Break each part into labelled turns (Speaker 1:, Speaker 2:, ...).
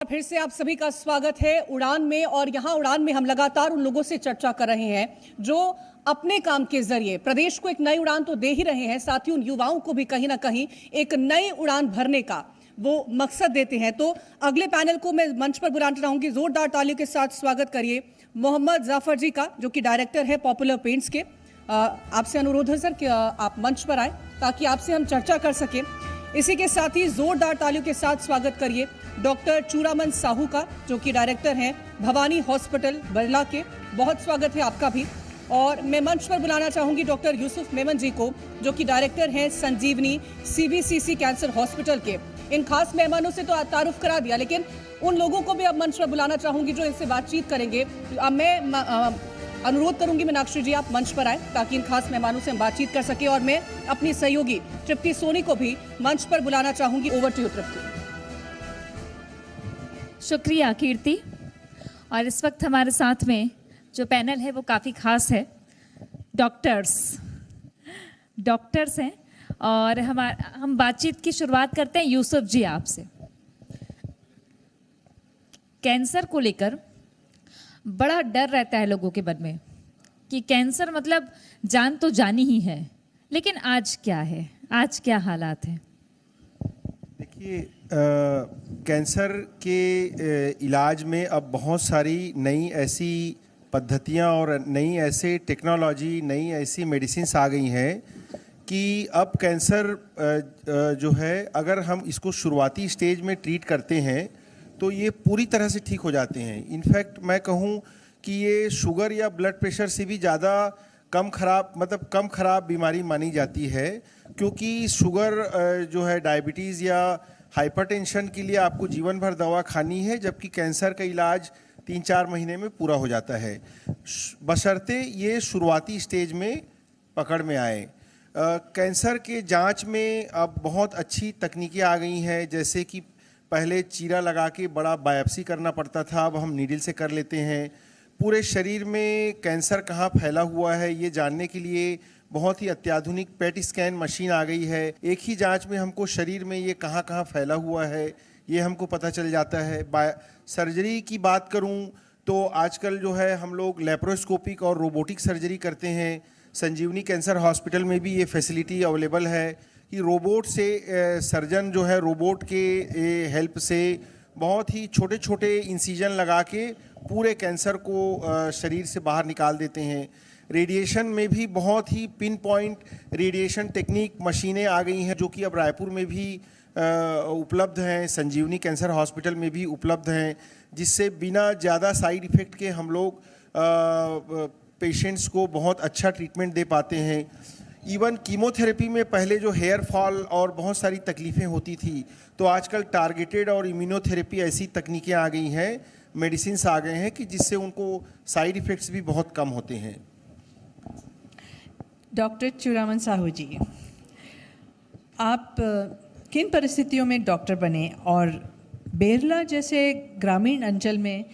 Speaker 1: फिर से आप सभी का स्वागत है उड़ान में। और यहां उड़ान में हम लगातार उन लोगों से चर्चा कर रहे हैं जो अपने काम के जरिए प्रदेश को एक नई उड़ान तो दे ही रहे हैं, साथ ही उन युवाओं को भी कहीं ना कहीं एक नई उड़ान भरने का वो मकसद देते हैं। तो अगले पैनल को मैं मंच पर बुलाना चाहूंगी। जोरदार तालियों के साथ स्वागत करिए मोहम्मद जाफर जी का, जो कि डायरेक्टर है पॉपुलर पेंट्स के। आपसे अनुरोध है सर कि आप मंच पर आए ताकि आपसे हम चर्चा कर सकें। इसी के साथ ही जोरदार तालियों के साथ स्वागत करिए डॉक्टर चूड़ामन साहू का, जो कि डायरेक्टर हैं भवानी हॉस्पिटल बरला के। बहुत स्वागत है आपका भी। और मैं मंच पर बुलाना चाहूंगी डॉक्टर यूसुफ मेमन जी को, जो कि डायरेक्टर हैं संजीवनी सीबीसीसी कैंसर हॉस्पिटल के। इन खास मेहमानों से तो तारुफ करा दिया, लेकिन उन लोगों को भी अब मंच पर बुलाना चाहूंगी जो इनसे बातचीत करेंगे। अब मैं अनुरोध करूंगी मीनाक्षी जी आप मंच पर आए ताकि इन खास मेहमानों से हम बातचीत कर सके। और मैं अपनी सहयोगी तृप्ति सोनी को भी मंच पर बुलाना चाहूंगी। ओवर टू यू तृप्ति।
Speaker 2: शुक्रिया कीर्ति। और इस वक्त हमारे साथ में जो पैनल है वो काफ़ी खास है। डॉक्टर्स हैं और हम बातचीत की शुरुआत करते हैं यूसुफ जी आपसे। कैंसर को लेकर बड़ा डर रहता है लोगों के मन में कि कैंसर मतलब जान तो जानी ही है, लेकिन आज क्या है, आज क्या हालात हैं?
Speaker 3: देखिए, कैंसर के इलाज में अब बहुत सारी नई ऐसी पद्धतियां और नई ऐसे टेक्नोलॉजी, नई ऐसी मेडिसिन्स आ गई हैं कि अब कैंसर जो है, अगर हम इसको शुरुआती स्टेज में ट्रीट करते हैं तो ये पूरी तरह से ठीक हो जाते हैं। इनफैक्ट मैं कहूँ कि ये शुगर या ब्लड प्रेशर से भी ज़्यादा कम खराब बीमारी मानी जाती है, क्योंकि शुगर जो है, डायबिटीज़ या हाइपरटेंशन के लिए आपको जीवन भर दवा खानी है, जबकि कैंसर का इलाज 3-4 महीने में पूरा हो जाता है, बशर्ते ये शुरुआती स्टेज में पकड़ में आए। कैंसर के जांच में अब बहुत अच्छी तकनीकें आ गई हैं, जैसे कि पहले चीरा लगा के बड़ा बायोप्सी करना पड़ता था, अब हम नीडल से कर लेते हैं। पूरे शरीर में कैंसर कहाँ फैला हुआ है ये जानने के लिए बहुत ही अत्याधुनिक पेट स्कैन मशीन आ गई है। एक ही जांच में हमको शरीर में ये कहाँ कहाँ फैला हुआ है ये हमको पता चल जाता है। सर्जरी की बात करूं तो आजकल जो है हम लोग लेप्रोस्कोपिक और रोबोटिक सर्जरी करते हैं। संजीवनी कैंसर हॉस्पिटल में भी ये फैसिलिटी अवेलेबल है कि रोबोट से सर्जन जो है रोबोट के हेल्प से बहुत ही छोटे छोटे इंसिजन लगा के पूरे कैंसर को शरीर से बाहर निकाल देते हैं। रेडिएशन में भी बहुत ही पिन पॉइंट रेडिएशन टेक्निक मशीनें आ गई हैं, जो कि अब रायपुर में भी उपलब्ध हैं, संजीवनी कैंसर हॉस्पिटल में भी उपलब्ध हैं, जिससे बिना ज़्यादा साइड इफ़ेक्ट के हम लोग पेशेंट्स को बहुत अच्छा ट्रीटमेंट दे पाते हैं। इवन कीमोथेरेपी में पहले जो हेयर फॉल और बहुत सारी तकलीफ़ें होती थी, तो आजकल टारगेटेड और इम्यूनोथेरेपी ऐसी तकनीकें आ गई हैं, मेडिसिन्स आ गए हैं कि जिससे उनको साइड इफ़ेक्ट्स भी बहुत कम होते हैं।
Speaker 4: डॉक्टर चूड़ामन साहू जी, आप किन परिस्थितियों में डॉक्टर बने और बेरला जैसे ग्रामीण अंचल में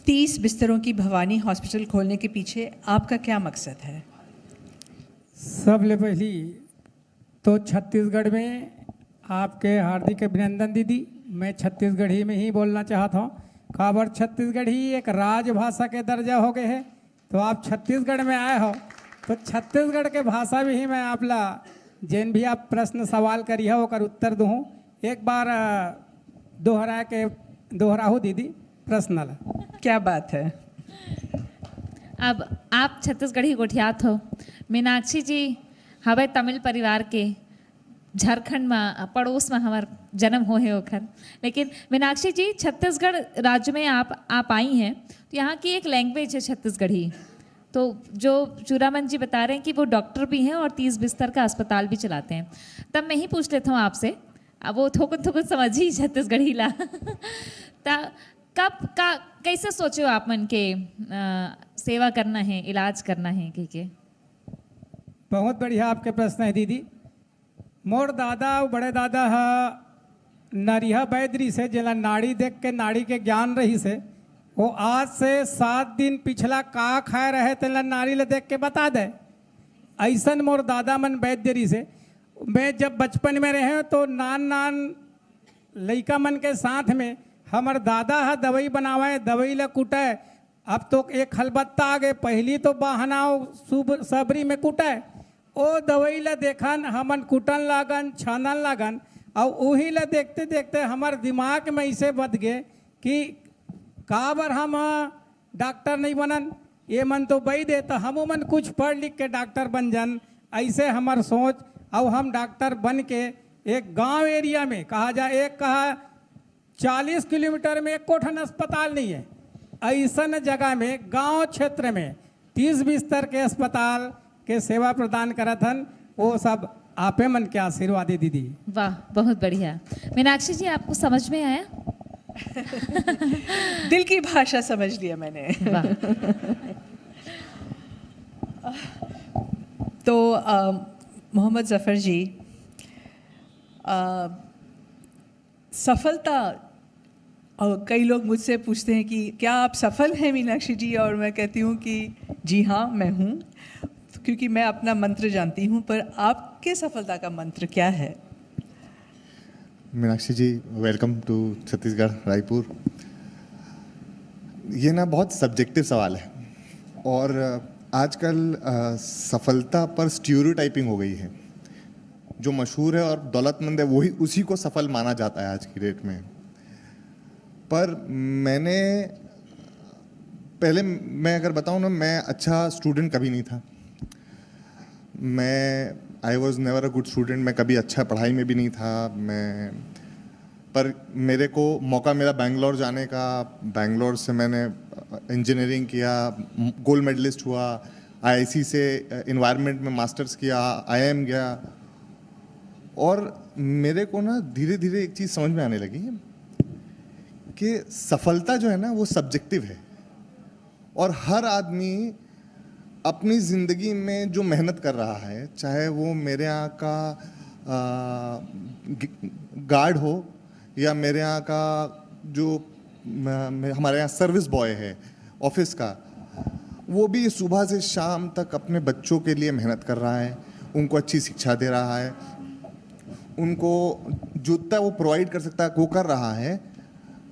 Speaker 4: 30 बिस्तरों की भवानी हॉस्पिटल खोलने के पीछे आपका क्या मकसद है?
Speaker 5: सबले पहली तो छत्तीसगढ़ में आपके हार्दिक अभिनंदन दीदी। मैं छत्तीसगढ़ी में ही बोलना चाहता हूँ। खबर छत्तीसगढ़ी एक राजभाषा के दर्जा हो गए है, तो आप छत्तीसगढ़ में आए हो तो छत्तीसगढ़ के भाषा में ही मैं आपला जिन भी आप प्रश्न सवाल करी है ओकर उत्तर दूँ। एक बार दोहराहू दीदी प्रश्न ला।
Speaker 4: क्या बात है?
Speaker 2: अब आप छत्तीसगढ़ी गोठियात हो, मीनाक्षी जी हवे तमिल परिवार के, झारखंड में पड़ोस में हमार जन्म हो है ओखर। लेकिन मीनाक्षी जी, छत्तीसगढ़ राज्य में आप आई हैं, तो यहाँ की एक लैंग्वेज है छत्तीसगढ़ी। तो जो चूड़ामन जी बता रहे हैं कि वो डॉक्टर भी हैं और 30 बिस्तर का अस्पताल भी चलाते हैं, तब मैं ही पूछ लेता हूँ आपसे, अब वो थोकुन समझ ही छत्तीसगढ़ी ला कैसे सोचे हो आप मन के सेवा करना है, इलाज करना है के?
Speaker 5: बहुत बढ़िया आपके प्रश्न है दीदी। मोर दादा और बड़े दादा नरिहा बैदरी से, जिला नाड़ी देख के नाड़ी के ज्ञान रही से, वो आज से 7 दिन पिछला का खाए रहे तेला नारी ले देख के बता दे। ऐसन मोर दादा मन बैद्यरी से। मैं जब बचपन में रहे तो नान लइका मन के साथ में हमार दादा है दवाई बनावे, दवाई ला कुटे। अब तो एक खलबत्ता आ गए, पहली तो बहनाओ सबरी में कुटे। ओ दवाई ला देखन हमन कुटन लागन, छानन लागन, और वही ला देखते देखते हमार दिमाग में ऐसे बद गए कि काबर हम डॉक्टर नहीं बनन, ये मन तो बई दे तो हम मन कुछ पढ़ लिख के डॉक्टर बन जान। ऐसे हमार सोच, और हम डॉक्टर बन के एक गांव एरिया में कहा 40 किलोमीटर में एक कोठन अस्पताल नहीं है, ऐसा जगह में गांव क्षेत्र में 30 बिस्तर के अस्पताल के सेवा प्रदान करत हन। वो सब आपे मन के आशीर्वाद दीदी।
Speaker 2: वाह, बहुत बढ़िया। मीनाक्षी जी, आपको समझ में आया?
Speaker 4: दिल की भाषा समझ लिया मैंने।
Speaker 2: वाह।
Speaker 4: तो मोहम्मद ज़फ़र जी, सफलता, और कई लोग मुझसे पूछते हैं कि क्या आप सफल हैं मीनाक्षी जी, और मैं कहती हूँ कि जी हाँ मैं हूँ, क्योंकि मैं अपना मंत्र जानती हूँ। पर आपके सफलता का मंत्र क्या है?
Speaker 6: मीनाक्षी जी, वेलकम टू छत्तीसगढ़ रायपुर। ये ना बहुत सब्जेक्टिव सवाल है, और आजकल सफलता पर स्टीरियोटाइपिंग हो गई है। जो मशहूर है और दौलतमंद है वही उसी को सफल माना जाता है आज की डेट में। पर मैं अगर बताऊं ना, मैं अच्छा स्टूडेंट कभी नहीं था। I was never a good student. मैं कभी अच्छा पढ़ाई में भी नहीं था। पर मेरे को मौका मिला बेंगलोर जाने का। बेंगलोर से मैंने इंजीनियरिंग किया, गोल्ड मेडलिस्ट हुआ, आईआईसी से इन्वायरमेंट में मास्टर्स किया, आईआईएम गया। और मेरे को ना धीरे धीरे एक चीज़ समझ में आने लगी कि सफलता जो है ना वो सब्जेक्टिव है, और हर आदमी अपनी ज़िंदगी में जो मेहनत कर रहा है, चाहे वो मेरे यहाँ का गार्ड हो या मेरे यहाँ का जो हमारे यहाँ सर्विस बॉय है ऑफिस का, वो भी सुबह से शाम तक अपने बच्चों के लिए मेहनत कर रहा है, उनको अच्छी शिक्षा दे रहा है, उनको जितना वो प्रोवाइड कर सकता है वो कर रहा है।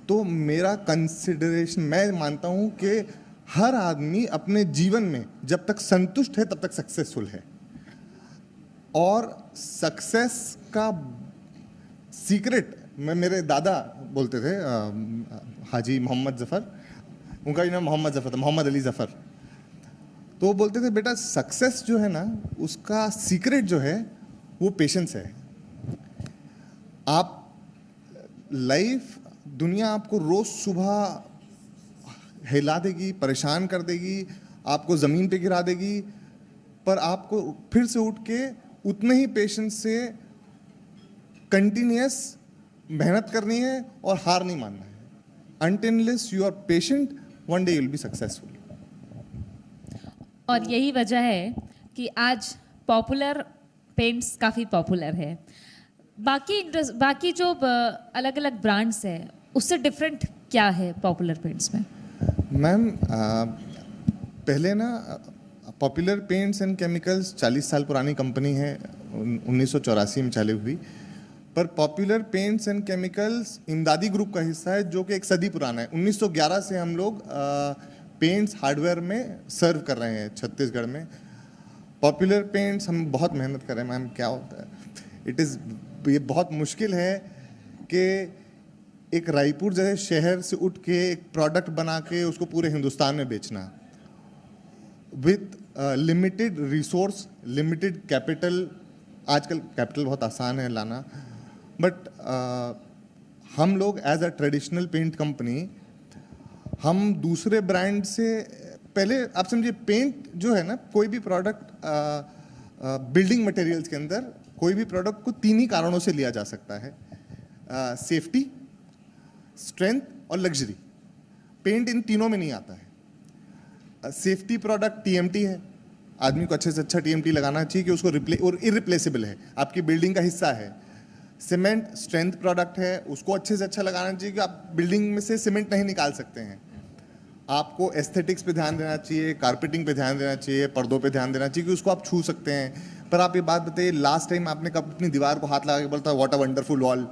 Speaker 6: तो मेरा कंसिडरेशन, मैं मानता हूँ कि हर आदमी अपने जीवन में जब तक संतुष्ट है तब तक सक्सेसफुल है। और सक्सेस का सीक्रेट मेरे दादा बोलते थे, हाजी मोहम्मद ज़फ़र, उनका भी नाम मोहम्मद ज़फ़र था, मोहम्मद अली ज़फ़र। तो वो बोलते थे, बेटा सक्सेस जो है ना उसका सीक्रेट जो है वो पेशेंस है। आप दुनिया आपको रोज़ सुबह हिला देगी, परेशान कर देगी, आपको ज़मीन पे गिरा देगी, पर आपको फिर से उठ के उतने ही पेशेंस से कंटिन्यूअस मेहनत करनी है और हार नहीं मानना है। Until unless you are patient, one day you will be successful.
Speaker 2: और यही वजह है कि आज पॉपुलर पेंट्स काफ़ी पॉपुलर है। बाकी जो अलग अलग ब्रांड्स है उससे डिफरेंट क्या है पॉपुलर पेंट्स में?
Speaker 6: मैम, पहले ना पॉपुलर पेंट्स एंड केमिकल्स 40 साल पुरानी कंपनी है, 1984 में चालू हुई। पर पॉपुलर पेंट्स एंड केमिकल्स इमदादी ग्रुप का हिस्सा है जो कि एक सदी पुराना है। 1911 से हम लोग पेंट्स हार्डवेयर में सर्व कर रहे हैं छत्तीसगढ़ में। पॉपुलर पेंट्स हम बहुत मेहनत कर रहे हैं। मैम, क्या होता है, ये बहुत मुश्किल है कि एक रायपुर जैसे शहर से उठ के एक प्रोडक्ट बना के उसको पूरे हिंदुस्तान में बेचना, with limited resource, limited capital. आजकल कैपिटल बहुत आसान है लाना, बट हम लोग as a traditional paint company, हम दूसरे ब्रांड से पहले, आप समझिए, पेंट जो है ना, कोई भी प्रोडक्ट बिल्डिंग मटेरियल्स के अंदर कोई भी प्रोडक्ट को 3 ही कारणों से लिया जा सकता है: सेफ्टी, स्ट्रेंथ और लग्जरी। पेंट इन तीनों में नहीं आता है। सेफ्टी प्रोडक्ट टीएमटी है, आदमी को अच्छे से अच्छा टीएमटी लगाना चाहिए कि उसको और इरिप्लेसेबल है, आपकी बिल्डिंग का हिस्सा है। सीमेंट स्ट्रेंथ प्रोडक्ट है, उसको अच्छे से अच्छा लगाना चाहिए कि आप बिल्डिंग में से सीमेंट नहीं निकाल सकते हैं। आपको एस्थेटिक्स पे ध्यान देना चाहिए, कारपेटिंग पे ध्यान देना चाहिए, पर्दों पे ध्यान देना चाहिए कि उसको आप छू सकते हैं। पर आप ये बात बताइए, लास्ट टाइम आपने कब अपनी दीवार को हाथ लगा के बोलता what a wonderful wall?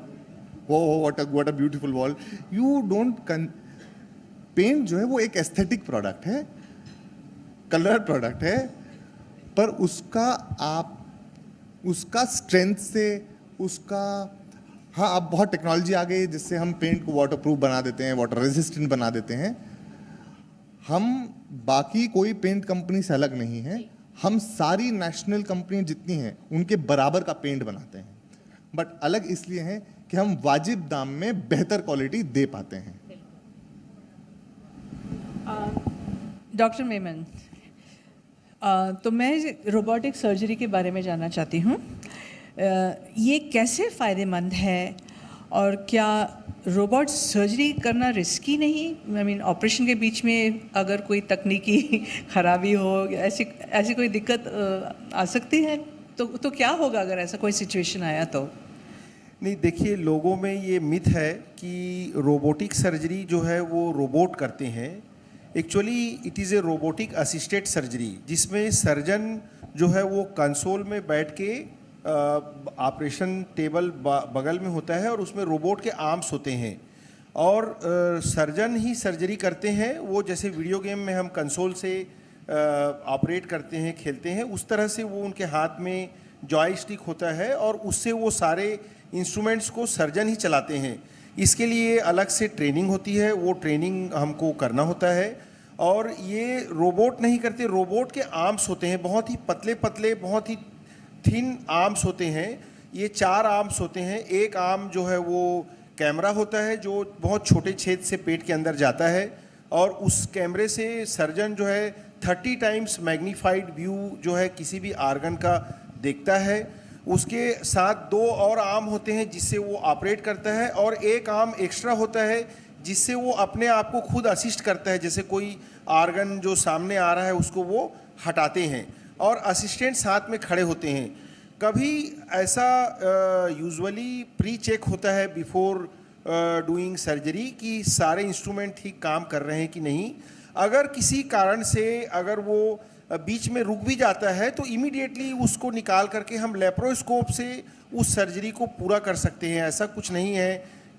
Speaker 6: What a beautiful wall. You don't paint जो है वो एक एस्थेटिक प्रोडक्ट है, कलर प्रोडक्ट है, पर उसका स्ट्रेंथ से उसका, हाँ अब बहुत टेक्नोलॉजी आ गई है जिससे हम पेंट को वाटर प्रूफ बना देते हैं, वाटर रेजिस्टेंट बना देते हैं। हम बाकी कोई पेंट कंपनी से अलग नहीं है, हम सारी नेशनल कंपनी जितनी हैं उनके बराबर का पेंट बनाते हैं, बट अलग इसलिए है कि हम वाजिब दाम में बेहतर क्वालिटी दे पाते हैं।
Speaker 4: डॉक्टर मेमन, तो मैं रोबोटिक सर्जरी के बारे में जानना चाहती हूँ। ये कैसे फ़ायदेमंद है और क्या रोबोट सर्जरी करना रिस्की नहीं? आई मीन ऑपरेशन के बीच में अगर कोई तकनीकी खराबी हो, ऐसी कोई दिक्कत आ सकती है तो क्या होगा अगर ऐसा कोई सिचुएशन आया तो?
Speaker 3: नहीं, देखिए, लोगों में ये मिथ है कि रोबोटिक सर्जरी जो है वो रोबोट करते हैं। Actually it is a robotic assisted surgery, जिसमें सर्जन जो है वो कंसोल में बैठ के ऑपरेशन टेबल बगल में होता है और उसमें रोबोट के आर्म्स होते हैं और सर्जन ही सर्जरी करते हैं। वो जैसे वीडियो गेम में हम कंसोल से ऑपरेट करते हैं, खेलते हैं, उस तरह से वो उनके हाथ में जॉयस्टिक होता है और उससे वो सारे इंस्ट्रूमेंट्स को सर्जन ही चलाते हैं। इसके लिए अलग से ट्रेनिंग होती है, वो ट्रेनिंग हमको करना होता है। और ये रोबोट नहीं करते, रोबोट के आर्म्स होते हैं, बहुत ही पतले पतले, बहुत ही थिन आर्म्स होते हैं। ये 4 आर्म्स होते हैं। एक आर्म जो है वो कैमरा होता है जो बहुत छोटे छेद से पेट के अंदर जाता है और उस कैमरे से सर्जन जो है 30 टाइम्स मैग्नीफाइड व्यू जो है किसी भी आर्गन का देखता है। उसके साथ 2 और आर्म होते हैं जिससे वो ऑपरेट करता है और एक आर्म एक्स्ट्रा होता है जिससे वो अपने आप को खुद असिस्ट करता है। जैसे कोई आर्गन जो सामने आ रहा है उसको वो हटाते हैं और असिस्टेंट साथ में खड़े होते हैं। कभी ऐसा यूजुअली प्री चेक होता है बिफोर डूइंग सर्जरी कि सारे इंस्ट्रूमेंट ठीक काम कर रहे हैं कि नहीं। अगर किसी कारण से अगर वो बीच में रुक भी जाता है तो इमीडिएटली उसको निकाल करके हम लेप्रोस्कोप से उस सर्जरी को पूरा कर सकते हैं। ऐसा कुछ नहीं है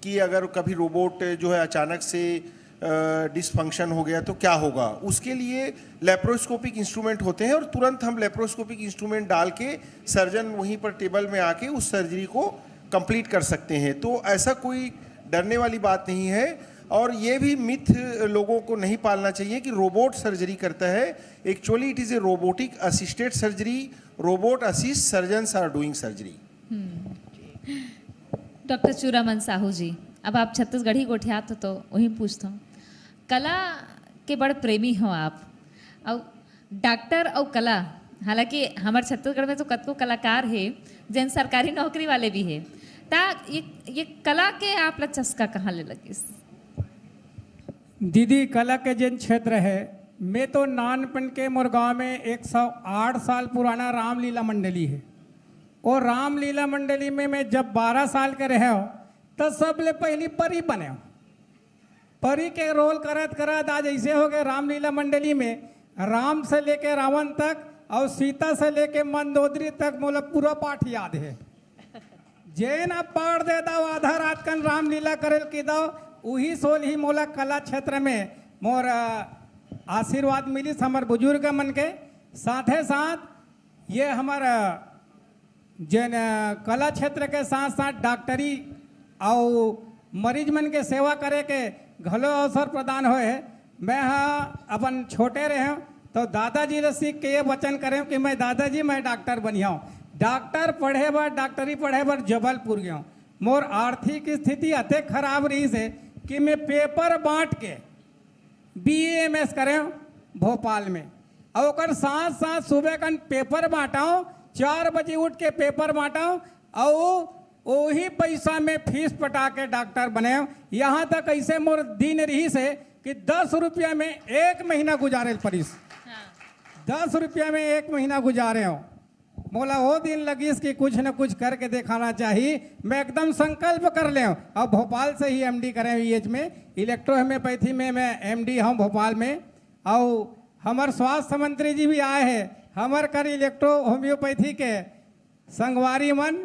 Speaker 3: कि अगर कभी रोबोट जो है अचानक से डिसफंक्शन हो गया तो क्या होगा। उसके लिए लेप्रोस्कोपिक इंस्ट्रूमेंट होते हैं और तुरंत हम लेप्रोस्कोपिक इंस्ट्रूमेंट डाल के सर्जन वहीं पर टेबल में आके उस सर्जरी को कंप्लीट कर सकते हैं। तो ऐसा कोई डरने वाली बात नहीं है और ये भी मिथ लोगों को नहीं पालना चाहिए कि रोबोट सर्जरी करता है। Actually it is a robotic assisted surgery, robot assist surgeons are doing surgery.
Speaker 2: Doctor Churaman Sahu ji, अब आप छत्तीसगढ़ी गोठियात तो वहीं पूछता हूँ, कला के बड़ प्रेमी हो आप और डॉक्टर और कला, हालांकि हमारे छत्तीसगढ़ में तो कतको कलाकार है जैन सरकारी नौकरी वाले भी है, ता ये कला के आप ला चस्का कहाँ ले लगिस?
Speaker 5: दीदी, कला के जिन क्षेत्र है, मैं तो नानपन के मुरगांव में 108 साल पुराना रामलीला मंडली है और रामलीला मंडली में मैं जब 12 साल के रहे हो तो सबले पहली परी बने हो। परी के रोल करत करत आज ऐसे हो गए रामलीला मंडली में राम से लेके रावण तक और सीता से लेके मंदोदरी तक मोला पूरा पाठ याद है। जैन आप पाठ दे दो आधा रात कन रामलीला करल की दो वही सोल ही मोला कला क्षेत्र में मोर आशीर्वाद मिली हमार बुजुर्ग मन के। साथे साथ ये हमारा जैन कला क्षेत्र के साथ साथ डॉक्टरी और मरीज मन के सेवा करे के घलो अवसर प्रदान होए है। मैं हाँ अपन छोटे रहे तो दादाजी ने सीख के ये वचन करें कि मैं दादाजी मैं डॉक्टर बनिया हूँ। डॉक्टर पढ़े बर डॉक्टरी पढ़े बर जबलपुर गया हूँ। मोर आर्थिक स्थिति अते खराब रही से कि मैं पेपर बांट के BAMS करें भोपाल में और साथ साथ सुबह का पेपर बांटाऊँ, 4 बजे उठ के पेपर बांटाऊँ और वही पैसा में फीस पटा के डॉक्टर बने। यहाँ तक ऐसे मोर दिन रही से कि 10 रुपया में 1 महीना गुजारे परिस, 10 रुपया में 1 महीना गुजारे हो। मोला वो दिन लगी कि कुछ न कुछ करके दिखाना चाहिए। मैं एकदम संकल्प कर ले और भोपाल से ही MD करें EH में इलेक्ट्रो होम्योपैथी में मैं MD हूँ भोपाल में। और हमारे स्वास्थ्य मंत्री जी भी आए हैं हमारे कर इलेक्ट्रो होम्योपैथी के संगवारी मन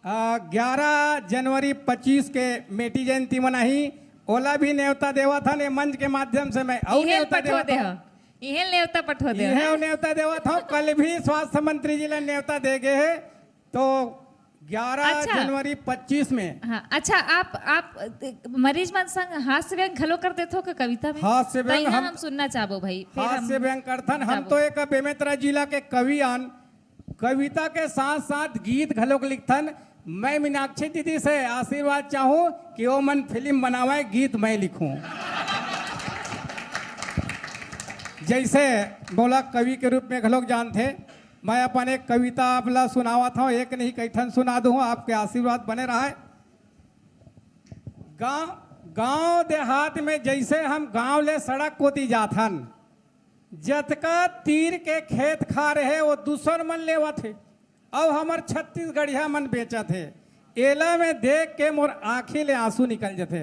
Speaker 5: 11 जनवरी 25 के मेटी जयंती मनाही, ओला भी न्योता देवा था ने मंच के माध्यम से मैं और न्योता देवा था,
Speaker 2: इहेल नेवता पठो दे
Speaker 5: यह न्योता देवा था। कल भी स्वास्थ्य मंत्री जी ने न्योता दे गए है, तो 11
Speaker 2: अच्छा।
Speaker 5: जनवरी 25 में।
Speaker 2: हाँ, अच्छा आप मरीज मन संग हास्य व्यंग खलो कर देथो के कविता में?
Speaker 5: हास्य व्यंग
Speaker 2: तइना
Speaker 5: हम
Speaker 2: हम सुनना चाहबो भाई। फिर
Speaker 5: हास्य व्यंग करथन। हम
Speaker 2: जाबो।
Speaker 5: तो एक बेमेतरा जिला के कवि आन, कविता के साथ साथ गीत घलोक लिखथन। मैं मीनाक्षी दीदी से आशीर्वाद चाहूं कि वो मन फिल्म बनावे, गीत मैं लिखूं। जैसे बोला कवि के रूप में घलोक जानते, मैं अपन एक कविता आपला सुनावा था, एक नहीं कई ठन सुना दूं, आपके आशीर्वाद बने रहा। गांव देहात में जैसे हम गांव ले सड़क कोती जाथन, जतका तीर के खेत खा रहे वो दूसर मन लेवत है और हमार छत्तीसगढ़िया मन बेचत है। एला में देख के मोर आँखी ले आंसू निकल जाते।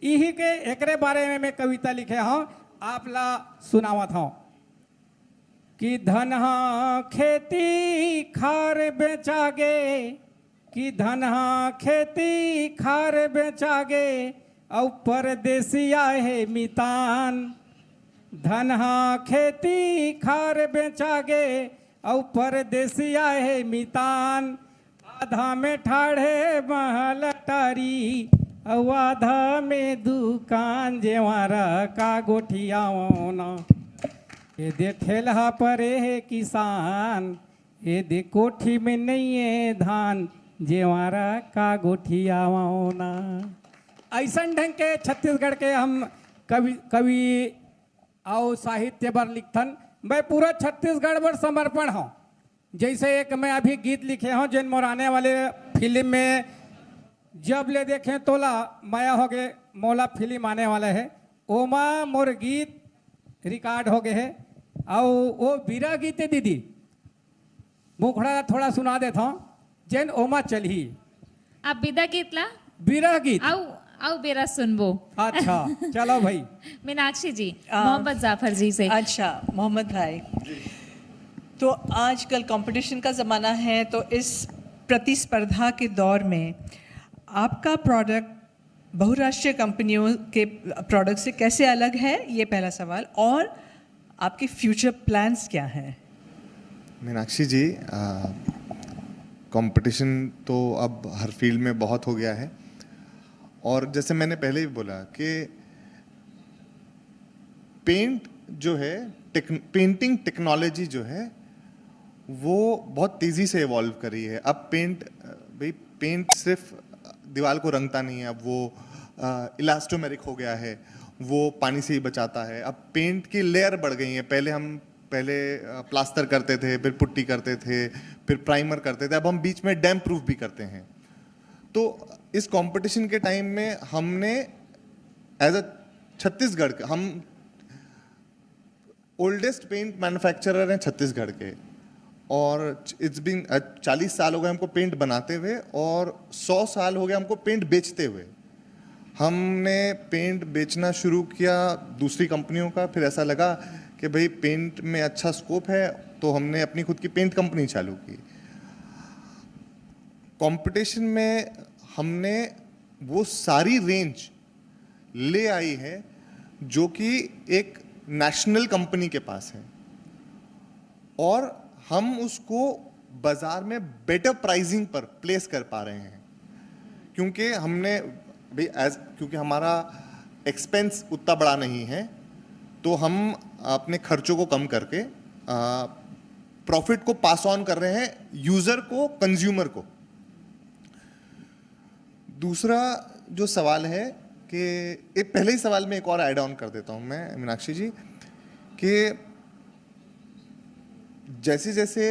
Speaker 5: यही के एकरे बारे में मैं कविता लिखे हूँ, आपला सुनावत हूँ कि धनहा खेती खार बेचागे, कि धनहा खेती खार बेचागे और परदेसिया है मितान। धनहा खेती खार बेचागे और परदेसिया है मितान। आधा में ठाढ़े महल टारी और आधा में दुकान, जेवारा का गोठियाओ ना। ये दे ठेला परे है किसान, ये दे कोठी में नहीं है धान, जेवारा का गोठियाओ ना। ऐसा ढंग के छत्तीसगढ़ के हम कवि और साहित्य पर लिखथन। मैं पूरा छत्तीसगढ़ पर समर्पण हूँ। जैसे एक मैं अभी गीत लिखे हूँ जिन मोर आने वाले फिल्म में जब ले देखें तोला माया हो गए मौला फिल्म आने वाला है, ओमा मोर गीत रिकॉर्ड हो गए है। और वो बीरा गीत है दीदी, मुखड़ा थोड़ा सुना देता हूँ जैन ओमा चली।
Speaker 2: आप विदा गीत ला
Speaker 5: बीरा गीत
Speaker 2: आओ बेरा सुनबो।
Speaker 5: अच्छा चलो भाई।
Speaker 2: मीनाक्षी जी, मोहम्मद जाफर जी से।
Speaker 4: अच्छा मोहम्मद भाई, तो आजकल कंपटीशन का ज़माना है, तो इस प्रतिस्पर्धा के दौर में आपका प्रोडक्ट बहुराष्ट्रीय कंपनियों के प्रोडक्ट से कैसे अलग है, ये पहला सवाल। और आपके फ्यूचर प्लान्स क्या हैं?
Speaker 6: मीनाक्षी जी, कंपटीशन तो अब हर फील्ड में बहुत हो गया है, और जैसे मैंने पहले भी बोला कि पेंट जो है, पेंटिंग टेक्नोलॉजी जो है वो बहुत तेज़ी से इवॉल्व कर रही है। अब पेंट सिर्फ दीवार को रंगता नहीं है, अब वो इलास्टोमेरिक हो गया है, वो पानी से ही बचाता है। अब पेंट की लेयर बढ़ गई है। पहले प्लास्टर करते थे, फिर पुट्टी करते थे, फिर प्राइमर करते थे, अब हम बीच में डैम्प प्रूफ भी करते हैं। तो इस कंपटीशन के टाइम में हमने एज अ छत्तीसगढ़ के, हम ओल्डेस्ट पेंट मैन्युफैक्चरर हैं छत्तीसगढ़ के, और इट्स बीन 40 साल हो गए हमको पेंट बनाते हुए, और 100 साल हो गए हमको पेंट बेचते हुए। हमने पेंट बेचना शुरू किया दूसरी कंपनियों का, फिर ऐसा लगा कि भाई पेंट में अच्छा स्कोप है, तो हमने अपनी खुद की पेंट कंपनी चालू की। कंपटीशन में हमने वो सारी रेंज ले आई है जो कि एक नेशनल कंपनी के पास है, और हम उसको बाजार में बेटर प्राइसिंग पर प्लेस कर पा रहे हैं, क्योंकि हमने भाई क्योंकि हमारा एक्सपेंस उतना बड़ा नहीं है, तो हम अपने खर्चों को कम करके प्रॉफिट को पास ऑन कर रहे हैं यूजर को, कंज्यूमर को। दूसरा जो सवाल है कि एक पहले ही सवाल में एक और ऐड ऑन कर देता हूं मैं मीनाक्षी जी, कि जैसे जैसे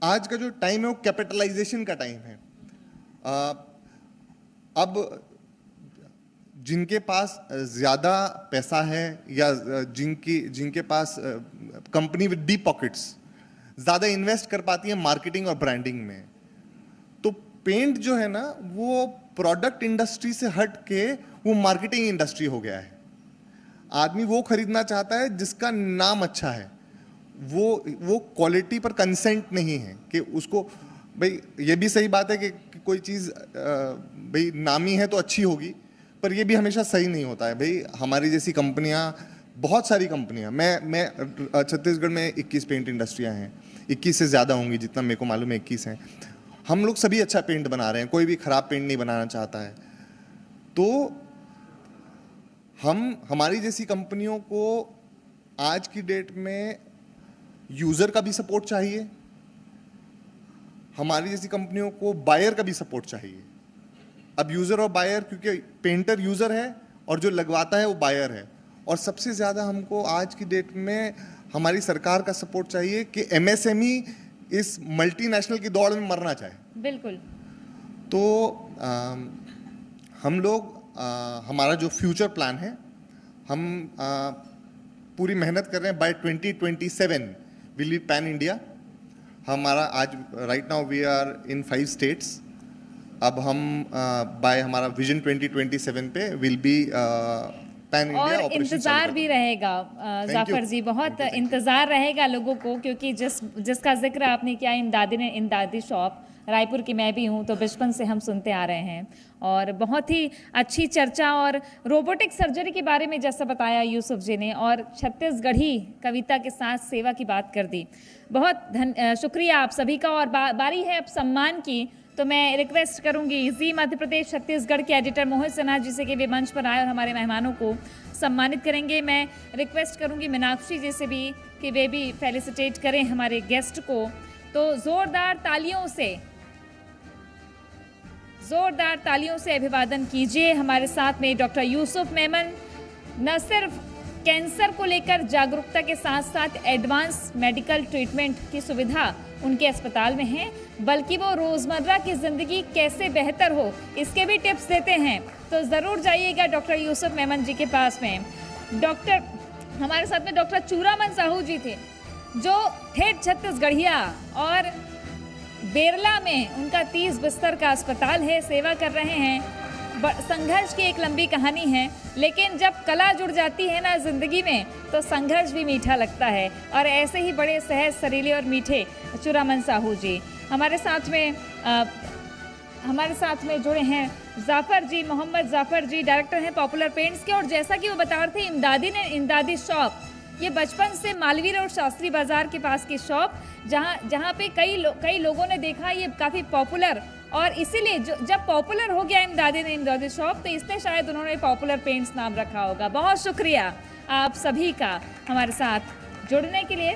Speaker 6: आज का जो टाइम है वो कैपिटलाइजेशन का टाइम है। अब जिनके पास ज़्यादा पैसा है या जिनके पास कंपनी विद डीप पॉकेट्स ज़्यादा इन्वेस्ट कर पाती है मार्केटिंग और ब्रांडिंग में, तो पेंट जो है ना वो प्रोडक्ट इंडस्ट्री से हट के वो मार्केटिंग इंडस्ट्री हो गया है। आदमी वो खरीदना चाहता है जिसका नाम अच्छा है, वो क्वालिटी पर कंसेंट नहीं है कि उसको भाई ये भी सही बात है कि कोई चीज़ भाई नामी है तो अच्छी होगी, पर ये भी हमेशा सही नहीं होता है। भाई हमारी जैसी कंपनियां, बहुत सारी कंपनियां, मैं छत्तीसगढ़ में 21 पेंट इंडस्ट्रियां हैं, 21 से ज़्यादा होंगी, जितना मेरे को मालूम है 21 हैं। हम लोग सभी अच्छा पेंट बना रहे हैं, कोई भी ख़राब पेंट नहीं बनाना चाहता है। तो हमारी जैसी कंपनियों को आज की डेट में यूज़र का भी सपोर्ट चाहिए, हमारी जैसी कंपनियों को बायर का भी सपोर्ट चाहिए। अब यूज़र और बायर, क्योंकि पेंटर यूज़र है और जो लगवाता है वो बायर है, और सबसे ज़्यादा हमको आज की डेट में हमारी सरकार का सपोर्ट चाहिए कि एमएसएमई इस मल्टीनेशनल की दौड़ में मरना चाहे।
Speaker 2: बिल्कुल।
Speaker 6: तो हम लोग हमारा जो फ्यूचर प्लान है, हम पूरी मेहनत कर रहे हैं। By 2027 will be pan India. हमारा आज right now we are in 5 states. अब हम बाय हमारा विजन 2027 पे विल बी पैन इंडिया।
Speaker 2: और इंतजार भी रहेगा जाफर जी, बहुत इंतजार रहेगा लोगों को, क्योंकि जिसका जिक्र आपने किया इमदादी शॉप, रायपुर की मैं भी हूँ, तो बचपन से हम सुनते आ रहे हैं और बहुत ही अच्छी चर्चा। और रोबोटिक सर्जरी के बारे में जैसा बताया यूसुफ जी ने, और छत्तीसगढ़ी कविता के साथ सेवा की बात कर दी। बहुत शुक्रिया आप सभी का। और बारी है अब सम्मान की, तो मैं रिक्वेस्ट करूंगी जी मध्य प्रदेश छत्तीसगढ़ के एडिटर मोहित सिन्हा जी से कि वे मंच पर आए और हमारे मेहमानों को सम्मानित करेंगे। मैं रिक्वेस्ट करूंगी मीनाक्षी जी से भी कि वे भी फेलिसिटेट करें हमारे गेस्ट को। तो जोरदार तालियों से अभिवादन कीजिए। हमारे साथ में डॉक्टर यूसुफ मेमन न सिर्फ कैंसर को लेकर जागरूकता के साथ साथ एडवांस मेडिकल ट्रीटमेंट की सुविधा उनके अस्पताल में है, बल्कि वो रोज़मर्रा की ज़िंदगी कैसे बेहतर हो इसके भी टिप्स देते हैं। तो ज़रूर जाइएगा डॉक्टर यूसुफ मेमन जी के पास में। हमारे साथ में डॉक्टर चूरामन साहू जी थे, जो ठेठ छत्तीसगढ़िया, और बेरला में उनका 30 बिस्तर का अस्पताल है, सेवा कर रहे हैं। संघर्ष की एक लंबी कहानी है, लेकिन जब कला जुड़ जाती है ना जिंदगी में, तो संघर्ष भी मीठा लगता है। और ऐसे ही बड़े सहज, सरीले और मीठे चूरामन साहू जी हमारे साथ में जुड़े हैं। जाफर जी, मोहम्मद जाफर जी डायरेक्टर हैं पॉपुलर पेंट्स के। और जैसा कि वो बता रहे थे, इमदादी शॉप, ये बचपन से मालवीय रोड शास्त्री बाजार के पास की शॉप, जहाँ पे कई लोगों ने देखा ये काफ़ी पॉपुलर, और इसीलिए जब पॉपुलर हो गया इमदादी शॉप, तो इसलिए शायद उन्होंने पॉपुलर पेंट्स नाम रखा होगा। बहुत शुक्रिया आप सभी का हमारे साथ जुड़ने के लिए।